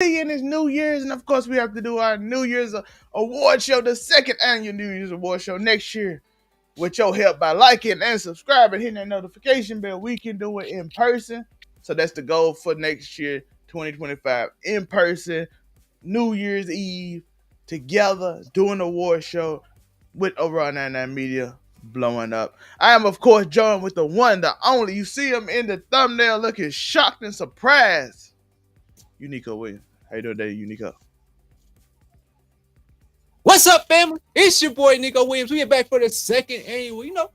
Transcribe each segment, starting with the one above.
And it's New Year's, and of course we have to do our New Year's award show, the second annual New Year's award show next year. With your help by liking and subscribing, hitting that notification bell, we can do it in person. So that's the goal for next year, 2025, in person, New Year's Eve, together, doing the award show with Overall 99 Media blowing up. I am, of course, joined with the one, the only. You see him in the thumbnail looking shocked and surprised. Uniqo Williams. How you doing today, Uniqo? What's up, family? It's your boy, Nico Williams. We are back for the second annual. You know,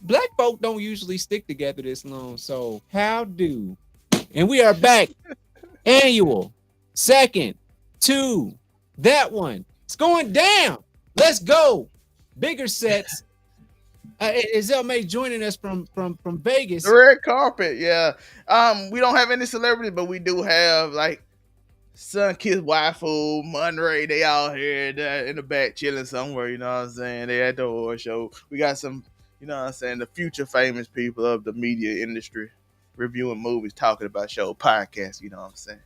black folk don't usually stick together this long, so how do? And we are back. Annual, second, two, that one. It's going down. Let's go. Bigger sets. Is May joining us from Vegas? The red carpet, yeah. We don't have any celebrities, but we do have like Sun Kiss Waifu, Monray, they all here in the back chilling somewhere, you know what I'm saying? They at the award show. We got some, you know what I'm saying, the future famous people of the media industry reviewing movies, talking about show, podcasts, you know what I'm saying?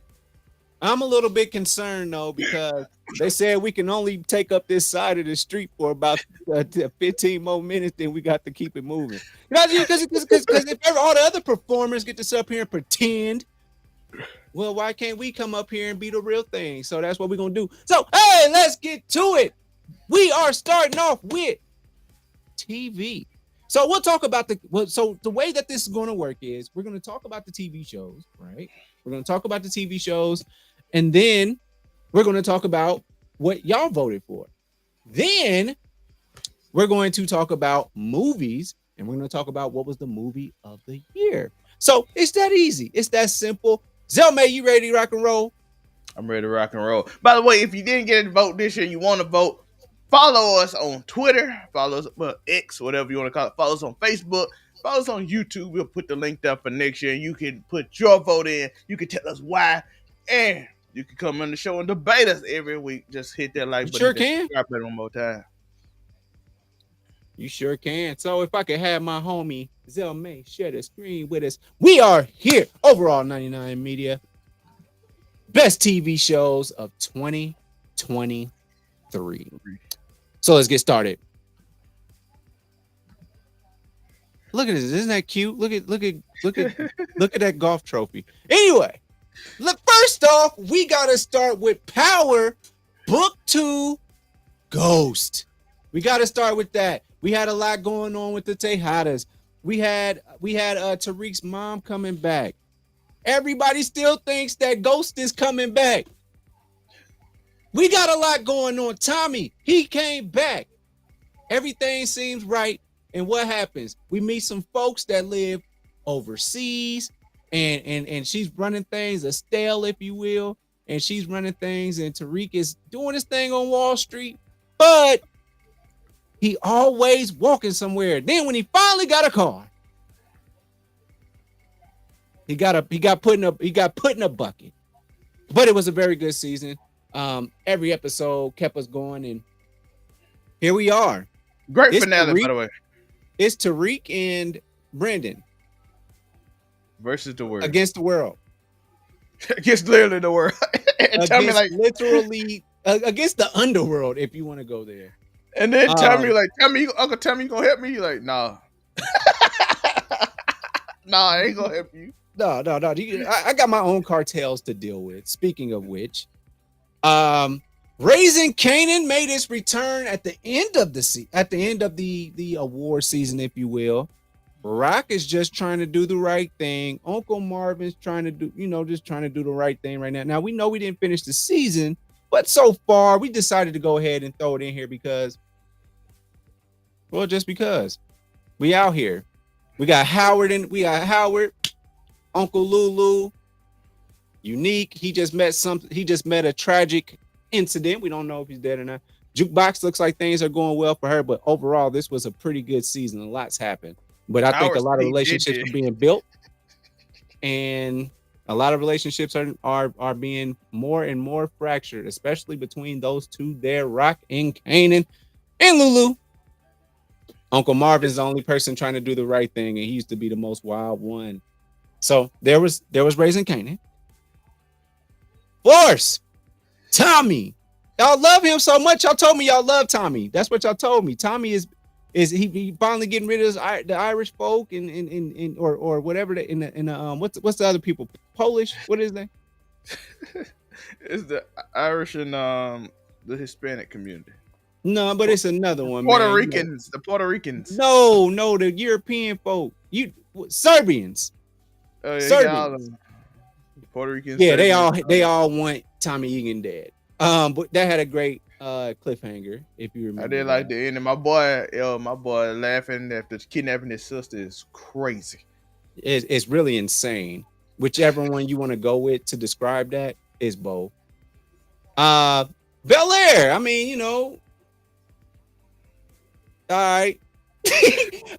I'm a little bit concerned though, because they said we can only take up this side of the street for about 15 more minutes, then we got to keep it moving. You know, because if all the other performers get to sit up here and pretend, well, why can't we come up here and be the real thing? So that's what we're going to do. So, hey, let's get to it. We are starting off with TV. So we'll talk about the way that this is going to work is we're going to talk about the TV shows, right? We're going to talk about the TV shows, and then we're going to talk about what y'all voted for. Then we're going to talk about movies, and we're going to talk about what was the movie of the year. So it's that easy. It's that simple. Zelmay, you ready to rock and roll? I'm ready to rock and roll. By the way, if you didn't get a vote this year, you want to vote, follow us on Twitter, follow us on X, whatever you want to call it. Follow us on Facebook, follow us on YouTube. We'll put the link there for next year. You can put your vote in. You can tell us why, and you can come on the show and debate us every week. Just hit that like button. Sure can. Drop it one more time. You sure can. So if I could have my homie Zelmay share the screen with us. We are here, Overall 99 Media. Best TV shows of 2023. So let's get started. Look at this. Isn't that cute? Look at that golf trophy. Anyway, look, first off, we gotta start with Power Book 2 Ghost. We gotta start with that. We had a lot going on with the Tejadas. We had Tariq's mom coming back. Everybody still thinks that Ghost is coming back. We got a lot going on. Tommy, he came back. Everything seems right. And what happens? We meet some folks that live overseas, and she's running things, Estelle, if you will, and she's running things, and Tariq is doing his thing on Wall Street, but he always walking somewhere. Then when he finally got a car, he got put in a bucket. But it was a very good season. Every episode kept us going, and here we are. Great finale, by the way. It's Tariq and Brendan versus the world. Against the world. Against literally the world. And tell me, like, literally against the underworld, if you want to go there. And then Uncle Tommy, you gonna help me? You're like, nah. Nah, I ain't gonna help you. No. I got my own cartels to deal with. Speaking of which, Raising Kanan made its return at the end of the award season, if you will. Rock is just trying to do the right thing. Uncle Marvin's trying to do, just trying to do the right thing right now. Now we know we didn't finish the season, but so far we decided to go ahead and throw it in here because, well, just because we out here. We got Howard, Uncle Lulu, Unique. He just met a tragic incident. We don't know if he's dead or not. Jukebox looks like things are going well for her, but overall, this was a pretty good season. A lot's happened, but I think a lot of relationships are being built, and a lot of relationships are being more and more fractured, especially between those two there, Rock and Kanan and Lulu. Uncle Marvin's the only person trying to do the right thing, and he used to be the most wild one. So there was Raising Kanan. Force, Tommy. Y'all love him so much. Y'all told me y'all love Tommy. That's what y'all told me. Tommy is he finally getting rid of the Irish folk and or whatever in the what's the other people, Polish? What is that? It's the Irish and the Hispanic community. No, but it's another one, Puerto man. Ricans, the Puerto Ricans. No, the European folk. Serbians. Oh, yeah, Serbians. Puerto Ricans. Yeah, Serbians, they all want Tommy Egan dead. But that had a great cliffhanger, if you remember. I did like the end. And my boy laughing after kidnapping his sister is crazy. It's really insane. Whichever one you want to go with to describe that is both. Bel Air. I mean, you know. All right.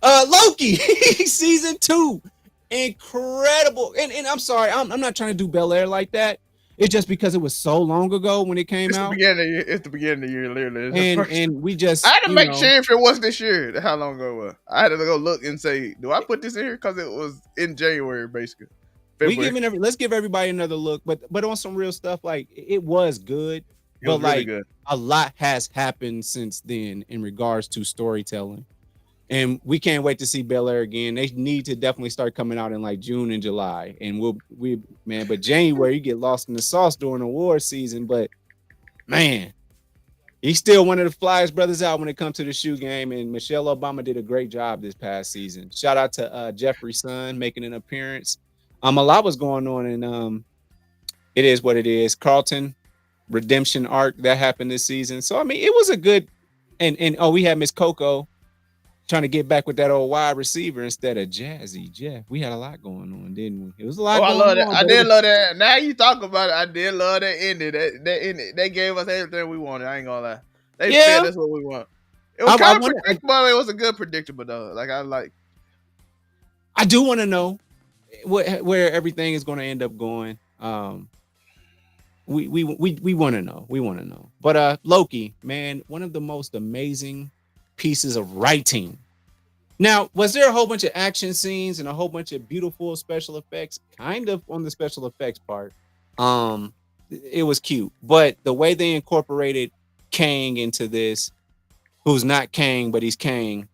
Loki season 2. Incredible. And I'm sorry, I'm not trying to do Bel Air like that. It's just because it was so long ago when it came out. It's the beginning of the year, literally. And we just I had to make sure if it was this year, how long ago it was. I had to go look and say, do I put this in here? Because it was in January, basically. Let's give everybody another look, but on some real stuff, like it was good. It was really good. A lot has happened since then in regards to storytelling. And we can't wait to see Bel Air again. They need to definitely start coming out in like June and July. And but January, you get lost in the sauce during award season. But man, he's still one of the flyest brothers out when it comes to the shoe game. And Michelle Obama did a great job this past season. Shout out to Jeffrey's son making an appearance. A lot was going on, and it is what it is. Carlton redemption arc that happened this season. So I mean, it was a good. And we had Miss Coco trying to get back with that old wide receiver instead of Jazzy Jeff. We had a lot going on, didn't we? It was a lot. I love that. I did love that. Now you talk about it, I did love that ending. That ending. They gave us everything we wanted. I ain't gonna lie. They fed us what we want. It was kind of predictable. It was a good predictable though. I do want to know where everything is going to end up going. We want to know. We want to know. But Loki, man, one of the most amazing pieces of writing. Now, was there a whole bunch of action scenes and a whole bunch of beautiful special effects? Kind of on the special effects part. It was cute, but the way they incorporated Kang into this, who's not Kang, but he's Kang,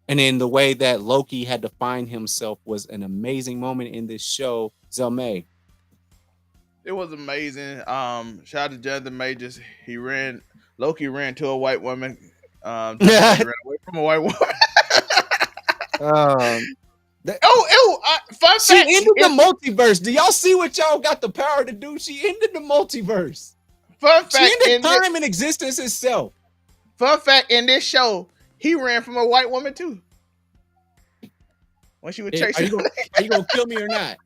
and then the way that Loki had to find himself was an amazing moment in this show. Zelmay. It was amazing. Shout out to Jonathan Majors. Loki ran to a white woman. Ran away from a white woman. Fun fact, she ended the multiverse. Do y'all see what y'all got the power to do? She ended the multiverse. Fun fact, she ended time and existence itself. Fun fact, in this show, he ran from a white woman too. When she was chasing, are you gonna kill me or not?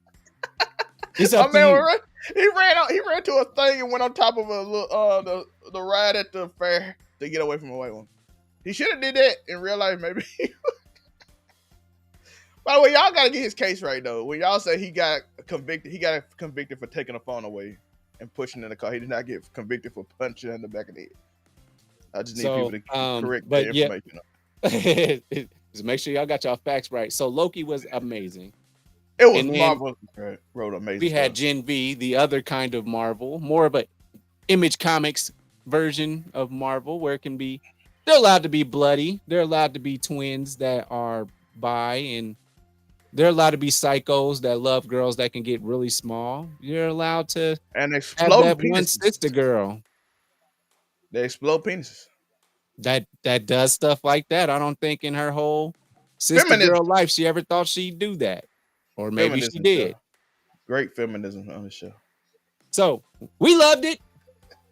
It's up to you. He ran to a thing and went on top of the ride at the fair to get away from a white woman. He should have did that in real life, maybe. By the way, y'all gotta get his case right though. When y'all say he got convicted for taking a phone away and pushing in the car. He did not get convicted for punching in the back of the head. I just need people to correct the information. Yeah. Just make sure y'all got y'all facts right. So Loki was amazing. It was Marvel wrote amazing. We had Gen V, the other kind of Marvel, more of a Image Comics version of Marvel, where it can be, they're allowed to be bloody. They're allowed to be twins that are bi, and they're allowed to be psychos that love girls that can get really small. You're allowed to explode have that penises. one sister girl. They explode penises. That does stuff like that. I don't think in her whole sister girl life she ever thought she'd do that. Or maybe feminism she did. Show. Great feminism on the show. So we loved it.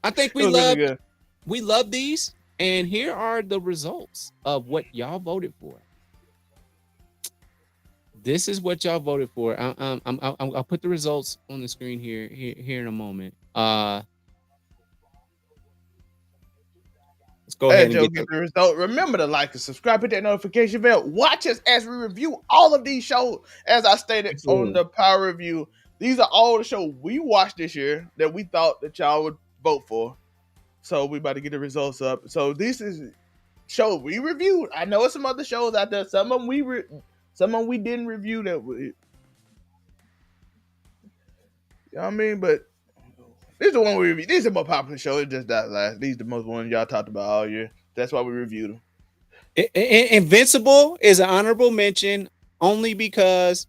I think we loved these. And here are the results of what y'all voted for. This is what y'all voted for. I'll put the results on the screen here in a moment. Let's go ahead and get the result. Remember to like and subscribe, hit that notification bell. Watch us as we review all of these shows. As I stated on the Power Review, these are all the shows we watched this year that we thought that y'all would vote for. So we about to get the results up. So this is show we reviewed. I know some other shows out there. Some of them we didn't review that. You know what I mean? But This is the one we review. These are the more popular show. It just died last. These are the most ones y'all talked about all year. That's why we reviewed them. Invincible is an honorable mention only because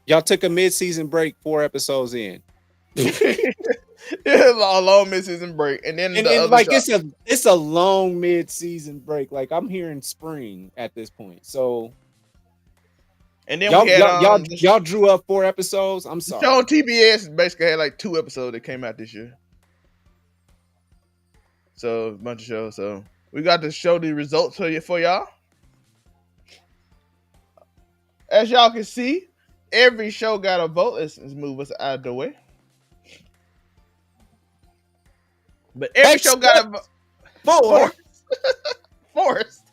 y'all took a mid-season break 4 episodes in. It's a long mid-season break, and then like it's a long mid-season break. Like I'm hearing spring at this point. So, and then we had y'all drew up 4 episodes. I'm sorry. The show on TBS basically had like 2 episodes that came out this year. So a bunch of shows. So we got to show the results for y'all. As y'all can see, every show got a vote. Let's move us out of the way. But every show got a vote. Forrest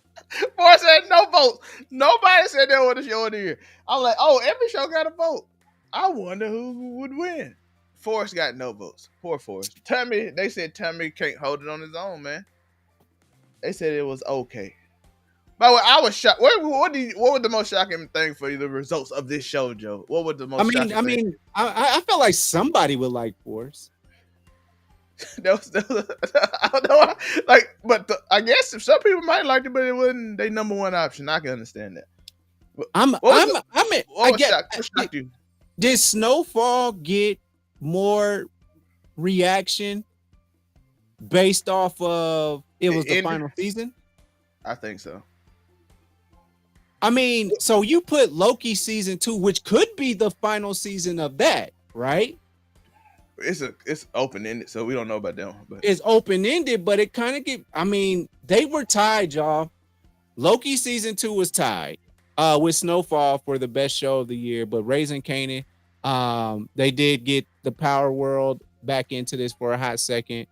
had no votes. Nobody said they were the show of the year. I'm like, oh, every show got a vote. I wonder who would win. Forrest got no votes. Poor Forrest. They said Tommy can't hold it on his own, man. They said it was okay. By the way, I was shocked. What was the most shocking thing for you? The results of this show, Joe. What was the most? I felt like somebody would like Forrest. I don't know. Like, but I guess if some people might like it, but it wasn't their number one option. I can understand that. What shocked you? Did Snowfall get more reaction based off of it was the final season? I think so. I mean, so you put Loki season 2, which could be the final season of that, right? It's open-ended, so we don't know about that one. But it's open-ended, but it kind of they were tied, y'all. Loki season 2 was tied with Snowfall for the best show of the year, but Raising Kanan, they did get the Power World back into this for a hot second.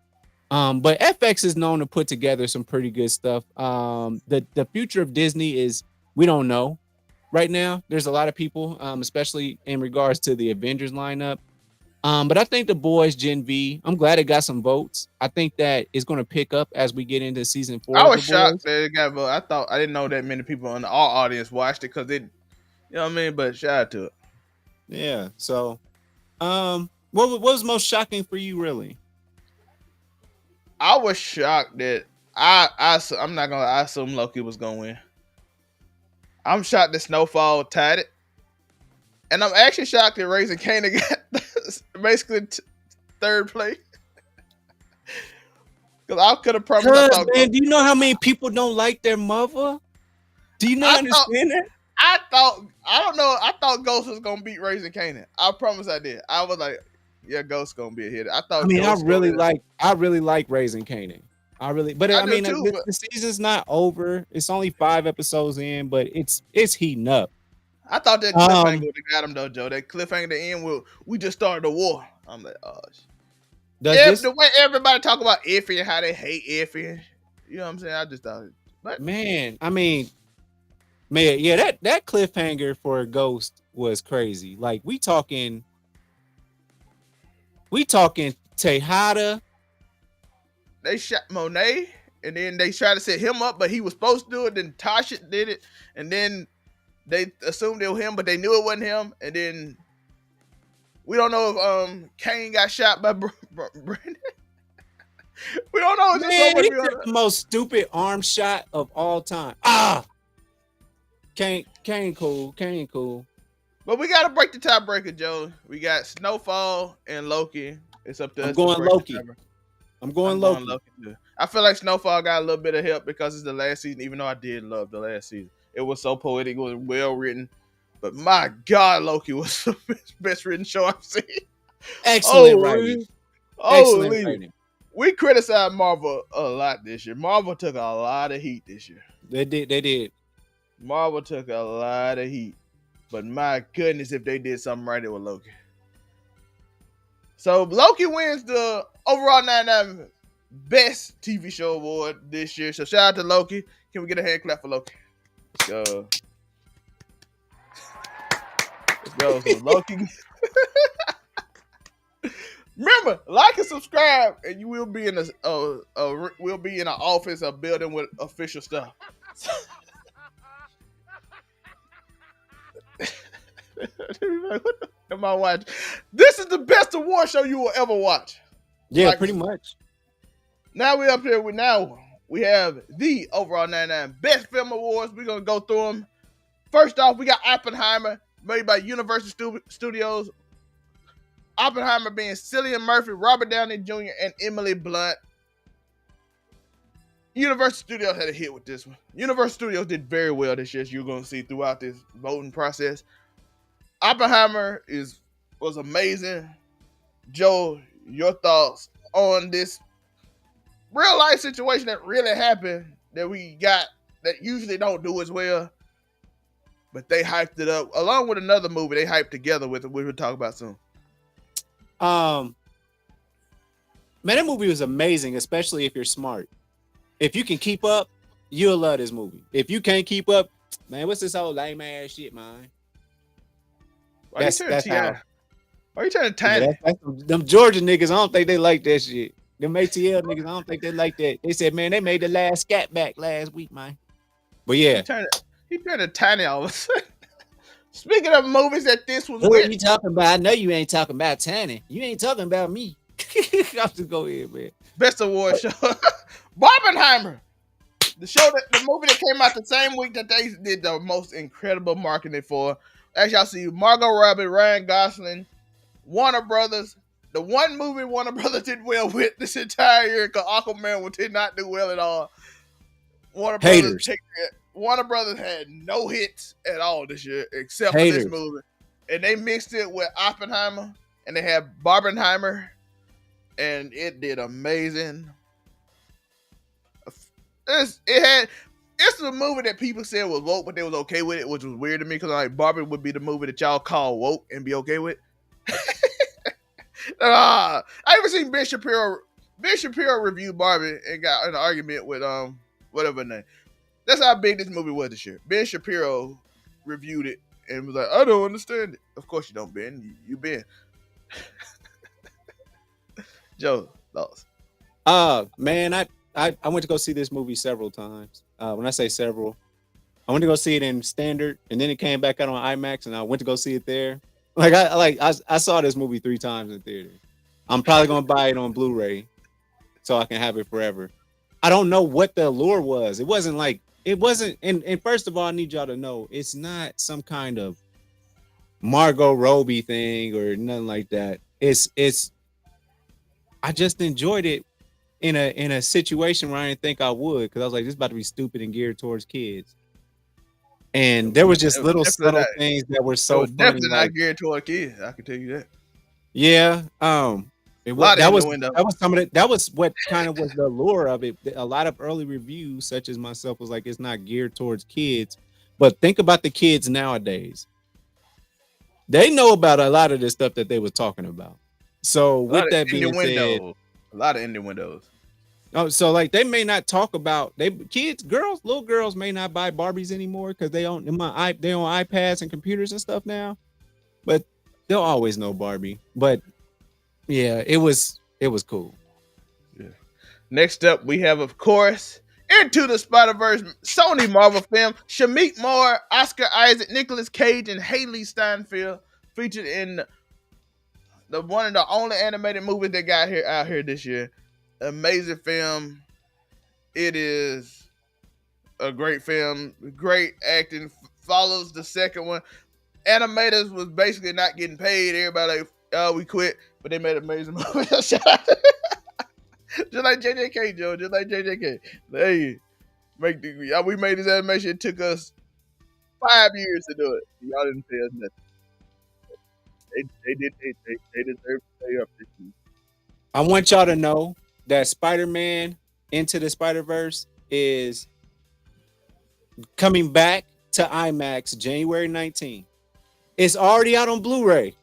But FX is known to put together some pretty good stuff. The future of Disney is, we don't know right now. There's a lot of people, especially in regards to the Avengers lineup. But I think The Boys Gen V, I'm glad it got some votes. I think that it's going to pick up as we get into season 4. I was shocked that it got votes. I didn't know that many people in our audience watched it because it, you know what I mean? But shout out to it. Yeah. So, what was most shocking for you, really? I was shocked that I'm not gonna. I assume Loki was gonna win. I'm shocked that Snowfall tied it, and I'm actually shocked that Raising Kanan got basically third place. Because I could have promised. Man, do you know how many people don't like their mother? Do you not understand that? I thought Ghost was gonna beat Raising Kanan. I promise I did. I was like, yeah, Ghost gonna be a hit. I really like Raising Kanan. The season's not over. It's only 5 episodes in, but it's heating up. I thought that cliffhanger would have got him though, Joe. That cliffhanger at the end we just started a war. I'm like, oh shit. The way everybody talk about Effie and how they hate Effie, you know what I'm saying? I just thought, but man, yeah, that cliffhanger for Ghost was crazy. Like we talking Tejada. They shot Monet, and then they tried to set him up, but he was supposed to do it. Then Tasha did it, and then they assumed it was him, but they knew it wasn't him. And then we don't know if Kane got shot by Brandon. We don't know. Man, he took the most stupid arm shot of all time. Kane cool. But we gotta break the tiebreaker, Joe. We got Snowfall and Loki. It's up to us. I'm going Loki. Too. I feel like Snowfall got a little bit of help because it's the last season, even though I did love the last season. It was so poetic, it was well written. But my God, Loki was the best written show I've seen. Excellent writing. Excellent writing. We criticized Marvel a lot this year. Marvel took a lot of heat this year. They did. Marvel took a lot of heat. But my goodness, if they did something right, it was Loki. So Loki wins the Overall 99 Best TV Show Award this year. So shout out to Loki. Can we get a hand clap for Loki? Let's go. So Loki. Remember, like and subscribe, and you will be in an office or building with official stuff. What am I watching? This is the best award show you will ever watch. Yeah, Like pretty much. now we up here. We have the overall 99 best film awards. We're gonna go through them. First off, we got Oppenheimer, made by Universal Studios. Oppenheimer being Cillian Murphy, Robert Downey Jr., and Emily Blunt. Universal Studios had a hit with this one. Universal Studios did very well this year, as you're going to see throughout this voting process. Oppenheimer was amazing. Joe, your thoughts on this real life situation that really happened that we got that usually don't do as well, but they hyped it up along with another movie they hyped together with it. We will talk about soon. Man, that movie was amazing, especially if you're smart. If you can keep up, you'll love this movie. If you can't keep up, man, what's this old lame ass shit, man? Why you trying to tiny? Yeah, that's them Georgia niggas, I don't think they like that shit. Them ATL niggas, I don't think they like that. They said, man, they made the last scat back last week, man. But yeah. He turned to tiny all of a sudden. Speaking of movies that this was Who with. are you talking about? I know you ain't talking about Tanny. You ain't talking about me. I'll just go ahead, man. Best award show. Barbenheimer. The movie that came out the same week that they did the most incredible marketing for. As y'all see, Margot Robbie, Ryan Gosling, Warner Brothers. The one movie Warner Brothers did well with this entire year, because Aquaman did not do well at all. Warner Brothers had no hits at all this year, except for this movie. And they mixed it with Oppenheimer, and they had Barbenheimer, and it did amazing. It's a movie that people said was woke, but they was okay with it, which was weird to me, because like Barbie would be the movie that y'all call woke and be okay with. I ever seen Ben Shapiro. Ben Shapiro reviewed Barbie and got in an argument with whatever her name. That's how big this movie was this year. Ben Shapiro reviewed it and was like, I don't understand it. Of course you don't, Ben. You Ben. Joe, thoughts? Man, I went to go see this movie several times. When I say several, I went to go see it in standard, and then it came back out on IMAX, and I went to go see it there. I saw this movie 3 times in theater. I'm probably gonna buy it on Blu-ray so I can have it forever. I don't know what the allure was. It wasn't. And first of all, I need y'all to know it's not some kind of Margot Robbie thing or nothing like that. It's. I just enjoyed it in a situation where I didn't think I would, because I was like, this is about to be stupid and geared towards kids. And there was just little subtle things that were so funny. Definitely not geared toward kids. I can tell you that. Yeah. That was what kind of was the allure of it. A lot of early reviews, such as myself, was like, it's not geared towards kids. But think about the kids nowadays. They know about a lot of the stuff that they were talking about. So with that being said, a lot of indie windows. Oh, so like they may not talk about little girls may not buy Barbies anymore because they on iPads and computers and stuff now, but they'll always know Barbie. But yeah, it was cool. Yeah. Next up, we have, of course, Into the Spider-Verse, Sony Marvel film. Shamik Moore, Oscar Isaac, Nicolas Cage, and Haley Steinfeld featured in the one of the only animated movies they got out here this year. Amazing film. It is a great film. Great acting. Follows the second one. Animators was basically not getting paid. Everybody like, oh, we quit. But they made an amazing movie. Just like JJK, Joe. Just like JJK. Hey, we made this animation. It took us 5 years to do it. Y'all didn't pay us nothing. They deserve to pay up this year. I want y'all to know that Spider-Man Into the Spider-Verse is coming back to IMAX January 19th. It's already out on Blu-ray.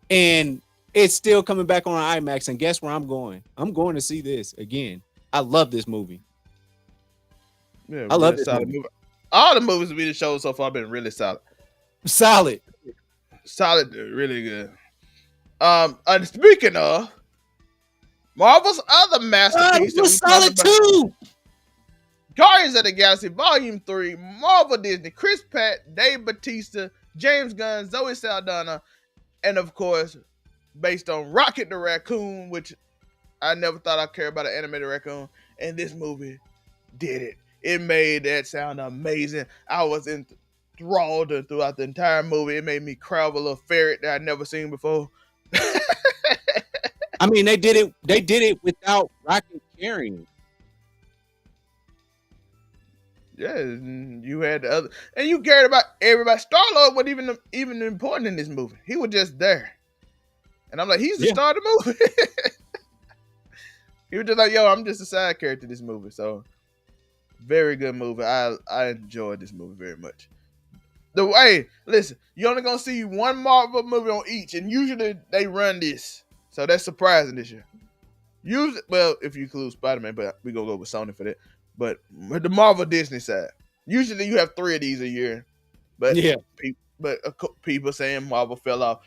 And it's still coming back on IMAX. And guess where I'm going? I'm going to see this again. I love this movie. Yeah, I love this movie. All the movies we just showed so far have been really solid. Solid, really good. And speaking of Marvel's other masterpiece, was solid too. Guardians of the Galaxy Volume 3, Marvel Disney, Chris Pratt, Dave Bautista, James Gunn, Zoe Saldana, And of course, based on Rocket the Raccoon, which I never thought I'd care about an animated raccoon, and this movie did it. It made that sound amazing. I was enthralled throughout the entire movie. It made me cry with a little ferret that I'd never seen before. I mean, they did it. They did it without Rocket carrying. Yeah, you had the other, and you cared about everybody. Star-Lord wasn't even important in this movie. He was just there, and I'm like, he's the star of the movie. He was just like, yo, I'm just a side character in this movie. So, very good movie. I enjoyed this movie very much. The way, listen, you're only gonna see one Marvel movie on each, and usually they run this, so that's surprising this year. Usually, well, if you include Spider-Man, but we gonna go with Sony for that. But the Marvel Disney side, usually you have 3 of these a year. But people saying Marvel fell off.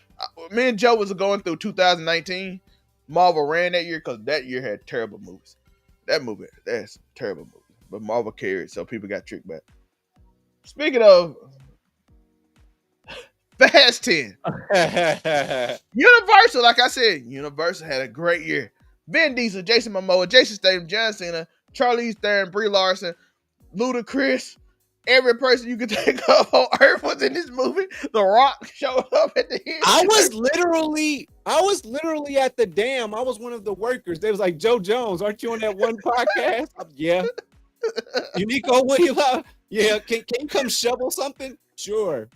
Me and Joe was going through 2019. Marvel ran that year because that year had terrible movies. That's a terrible movie. But Marvel carried, so people got tricked back. Speaking of Fast 10. Universal, like I said, Universal had a great year. Vin Diesel, Jason Momoa, Jason Statham, John Cena, Charlize Theron, Brie Larson, Ludacris, every person you could think of on earth was in this movie. The Rock showed up at the end. I was literally at the dam. I was one of the workers. They was like, Joe Jones, aren't you on that one podcast? Yeah. Uniqo, what do you have? Yeah, can you come shovel something? Sure.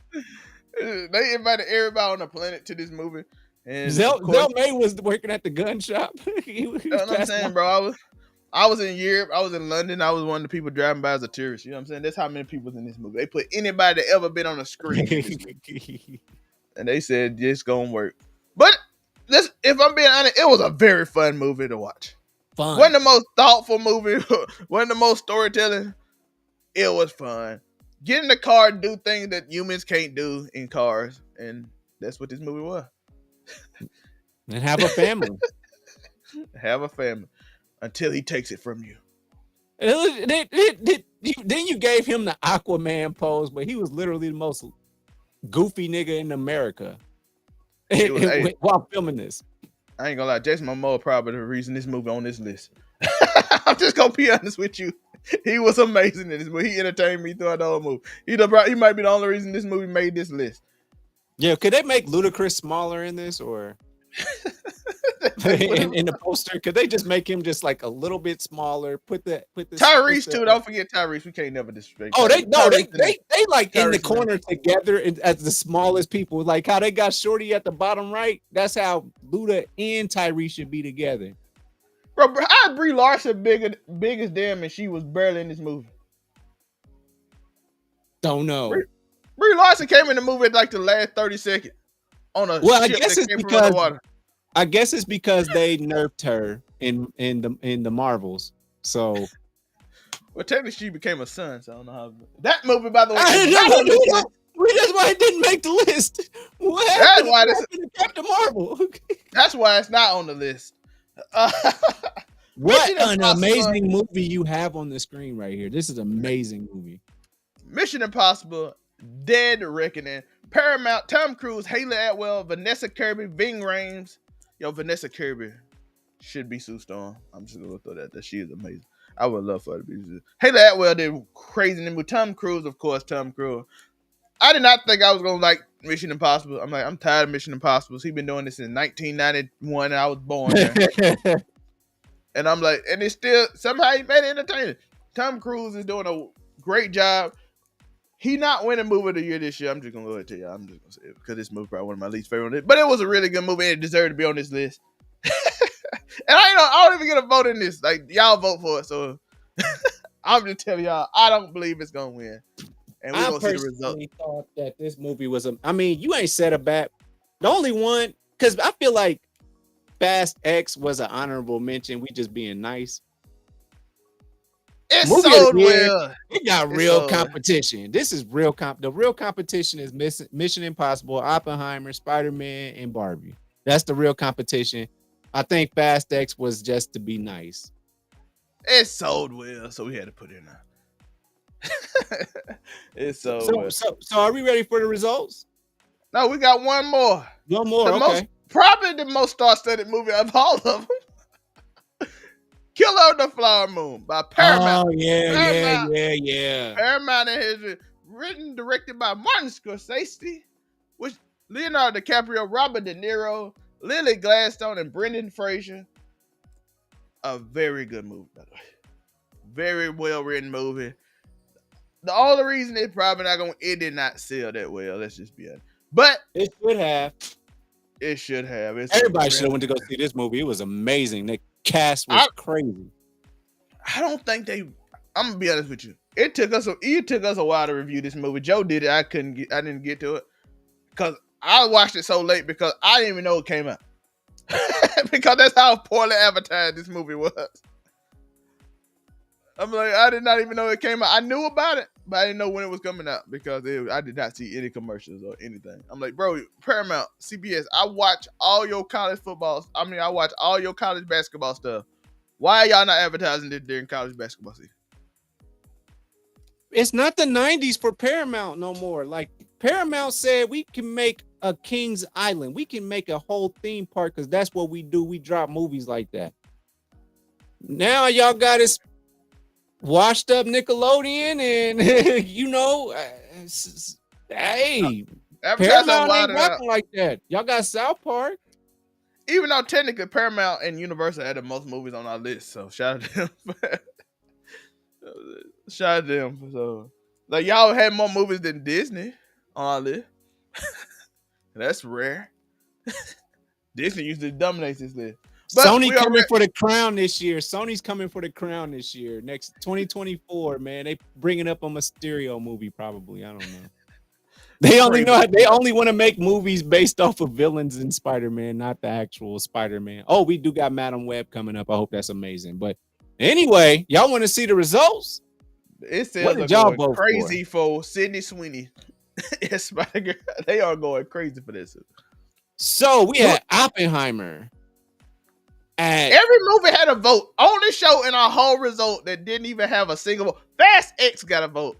They invited everybody on the planet to this movie. And Zell May was working at the gun shop. You know what I'm saying, bro? I was in Europe. I was in London. I was one of the people driving by as a tourist. You know what I'm saying? That's how many people was in this movie. They put anybody that ever been on a screen in this movie. And they said, it's going to work. But if I'm being honest, it was a very fun movie to watch. Fun. Wasn't the most thoughtful movie. Wasn't the most storytelling. It was fun. Get in the car and do things that humans can't do in cars. And that's what this movie was. And have a family. Have a family. Until he takes it from you. Then you gave him the Aquaman pose, but he was literally the most goofy nigga in America while filming this. I ain't gonna lie, Jason Momoa probably the reason this movie on this list. I'm just gonna be honest with you. He was amazing in this movie. He entertained me throughout the whole movie. He might be the only reason this movie made this list. Yeah, could they make Ludacris smaller in this, or in the poster? Could they just make him just like a little bit smaller? Put the Tyrese too. Don't forget Tyrese. We can't never disrespect. Oh, they like Tyrese in the corner together as the smallest people. Like how they got Shorty at the bottom right. That's how Luda and Tyrese should be together. Bro, how Brie Larson big as damn, and she was barely in this movie. Don't know. Brie Larson came in the movie at like the last 30 seconds on a ship that came from underwater. I guess it's because they nerfed her in the Marvels. So, well, technically she became a son. So I don't know how that movie. By the way, that's why it didn't make the list. What that's why this Captain Marvel. That's why it's not on the list. What an amazing movie you have on the screen right here. This is an amazing movie. Mission Impossible, Dead Reckoning, Paramount, Tom Cruise, Haley Atwell, Vanessa Kirby, Ving Rhames. Yo, Vanessa Kirby should be Sue Storm. I'm just gonna throw that. She is amazing. I would love for her to be. Haley Atwell did crazy in the movie. Tom Cruise, of course, Tom Cruise. I did not think I was gonna like Mission Impossible. I'm tired of Mission Impossible. He's been doing this since 1991, and I was born there. And I'm like, and it's still somehow he made it entertaining. Tom Cruise is doing a great job. He not winning movie of the year this year. I'm just gonna go ahead and tell you. I'm just gonna say it because this movie probably one of my least favorite. But it was a really good movie and it deserved to be on this list. And I don't even get a vote in this. Like y'all vote for it. So I'm just telling y'all, I don't believe it's gonna win. And we're gonna see the result. I thought that this movie was you ain't said a bad. The only one, because I feel like Fast X was an honorable mention. We just being nice. It's sold well. It got real competition. This is real the real competition is Mission Impossible, Oppenheimer, Spider-Man, and Barbie. That's the real competition. I think Fast X was just to be nice. It sold well, so we had to put it in there. It's sold well. So are we ready for the results? No, we got one more. One more. The probably the most star-studded movie of all of them. Killer of the Flower Moon by Paramount. Oh yeah, Paramount, yeah. Paramount has written, directed by Martin Scorsese, which Leonardo DiCaprio, Robert De Niro, Lily Gladstone, and Brendan Fraser. A very good movie, by the way. Very well written movie. The only reason it's probably not going, it did not sell that well. Let's just be honest. But it should have. It should have. Everybody should have went to go see this movie. It was amazing. The cast was crazy. I don't think they. I'm gonna be honest with you. It took us a while to review this movie. Joe did it. I didn't get to it because I watched it so late because I didn't even know it came out. Because that's how poorly advertised this movie was. I'm like, I did not even know it came out. I knew about it, but I didn't know when it was coming out because I did not see any commercials or anything. I'm like, bro, Paramount, CBS, I watch all your college football. I watch all your college basketball stuff. Why are y'all not advertising this during college basketball season? It's not the 90s for Paramount no more. Like, Paramount said we can make a King's Island. We can make a whole theme park because that's what we do. We drop movies like that. Now y'all got us washed up Nickelodeon and, hey, Paramount ain't rocking like that. Y'all got South Park. Even though technically Paramount and Universal had the most movies on our list, so shout out to them. Shout out to them. So, like, y'all had more movies than Disney on our list. That's rare. Disney usually dominates this list. But Sony coming for the crown this year. Sony's coming for the crown this year. Next 2024, man. They bringing up a Mysterio movie probably. I don't know. They only want to make movies based off of villains in Spider-Man, not the actual Spider-Man. Oh, we do got Madam Web coming up. I hope that's amazing. But anyway, y'all want to see the results? It says are going crazy for Sydney Sweeney. Spider-Girl. They are going crazy for this. So we had Oppenheimer. Every movie had a vote. Only show in our whole result that didn't even have a single vote. Fast X got a vote.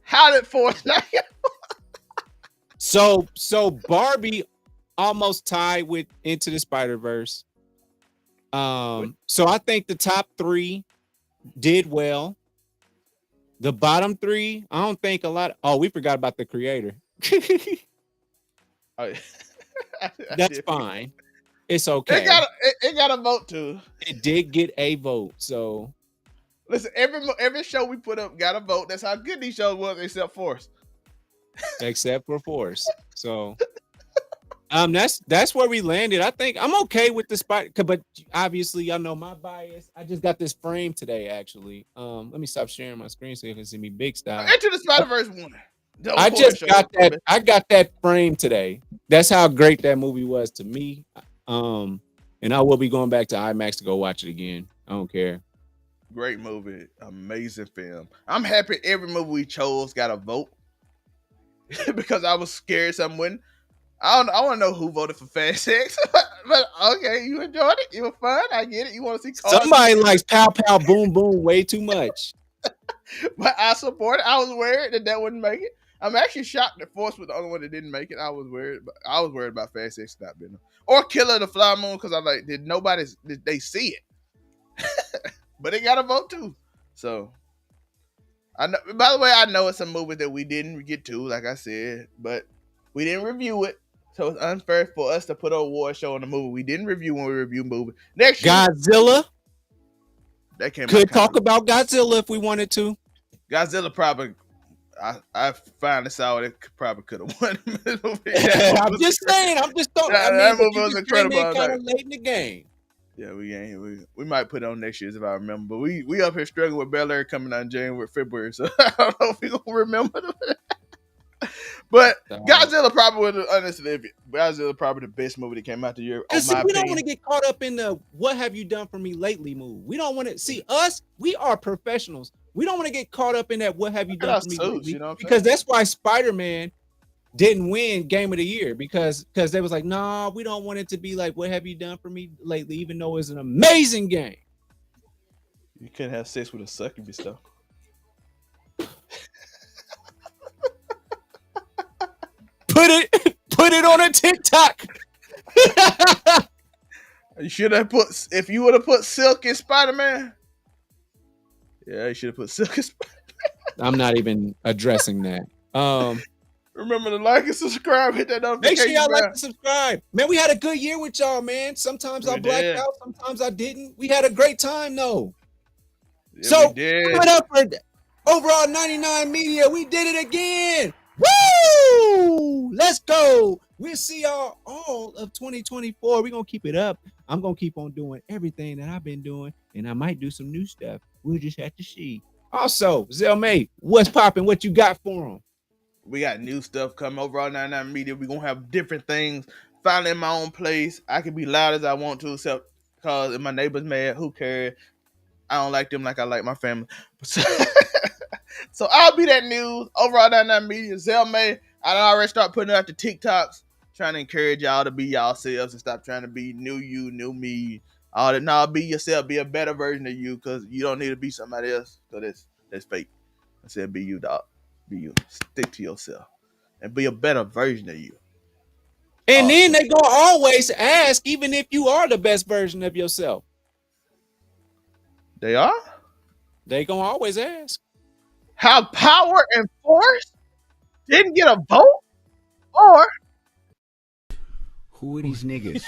How did Force not get a vote? So Barbie almost tied with Into the Spider-Verse. So I think the top three did well. The bottom three, I don't think a lot. We forgot about the creator. That's fine. It's okay. It got a vote too. It did get a vote. So listen, every show we put up got a vote. That's how good these shows was, except Force. Except for Force. So that's where we landed. I think I'm okay with the spot, but obviously y'all know my bias. I just got this frame today, actually. Let me stop sharing my screen so you can see me big style. Into the Spider-Verse one. I just got that. I got that frame today. That's how great that movie was to me. And I will be going back to IMAX to go watch it again. I don't care. Great movie, amazing film. I'm happy every movie we chose got a vote because I was scared something wouldn't. I want to know who voted for Fast X, but okay, you enjoyed it. It was fun. I get it. You want to see cars. Somebody likes Pow Pow Boom Boom way too much. But I support it. I was worried that wouldn't make it. I'm actually shocked that Force was the only one that didn't make it. I was worried about Fast X not being or Killer of the Flower Moon because I'm like, did they see it? But it got a vote too. So I know. By the way, I know it's a movie that we didn't get to, like I said, but we didn't review it. So it's unfair for us to put an award show on the movie we didn't review when we review movie. Next year, Godzilla. That came. Could talk about Godzilla if we wanted to. Godzilla probably. I finally saw it probably could have won. I'm just saying. I'm just throwing. That movie was incredible. Kind of late in the game. Yeah, we might put it on next year if I remember. But we up here struggling with Bel Air coming out in January, February. So I don't know if we gonna remember them. But Godzilla probably would honestly. Godzilla probably the best movie that came out the year. Because we don't want to get caught up in the "What have you done for me lately" move. We don't want to see us. We are professionals. We don't want to get caught up in that "What have you done for me lately?" You know because that's why Spider-Man didn't win Game of the Year because they was like, "Nah, we don't want it to be like what have you done for me lately?" Even though it's an amazing game. You couldn't have sex with a succubus though. Put put it on a TikTok. You should have put, if you would have put Silk in Spider-Man. Yeah, you should have put Silk in Spider-Man. I'm not even addressing that. Remember to like and subscribe, hit that Make notification sure y'all bell. like and subscribe. Man, we had a good year with y'all, man. Sometimes I blacked out, sometimes I didn't. We had a great time, though. Yeah, So, we did. give it up for Overall 99 Media. We did it again. Woo! Let's go. We'll see y'all all of 2024. We're going to keep it up. I'm going to keep on doing everything that I've been doing, and I might do some new stuff. We'll just have to see. Also, Zelmay, what's popping? What you got for them? We got new stuff coming. Overall 99 Media. We're going to have different things. Finally in my own place. I can be loud as I want to, except because if my neighbor's mad, who cares? I don't like them like I like my family. So I'll be that news. Overall 99 Media. Zelmay. I already start putting out the TikToks, trying to encourage y'all to be y'allselves and stop trying to be new you, new me. All that. No, be yourself. Be a better version of you, because you don't need to be somebody else, because that's fake. I said be you, dog. Be you. Stick to yourself and be a better version of you. And then they gonna always ask, even if you are the best version of yourself. They are? They gonna always ask. Have power and force? Didn't get a vote? Or who are these niggas?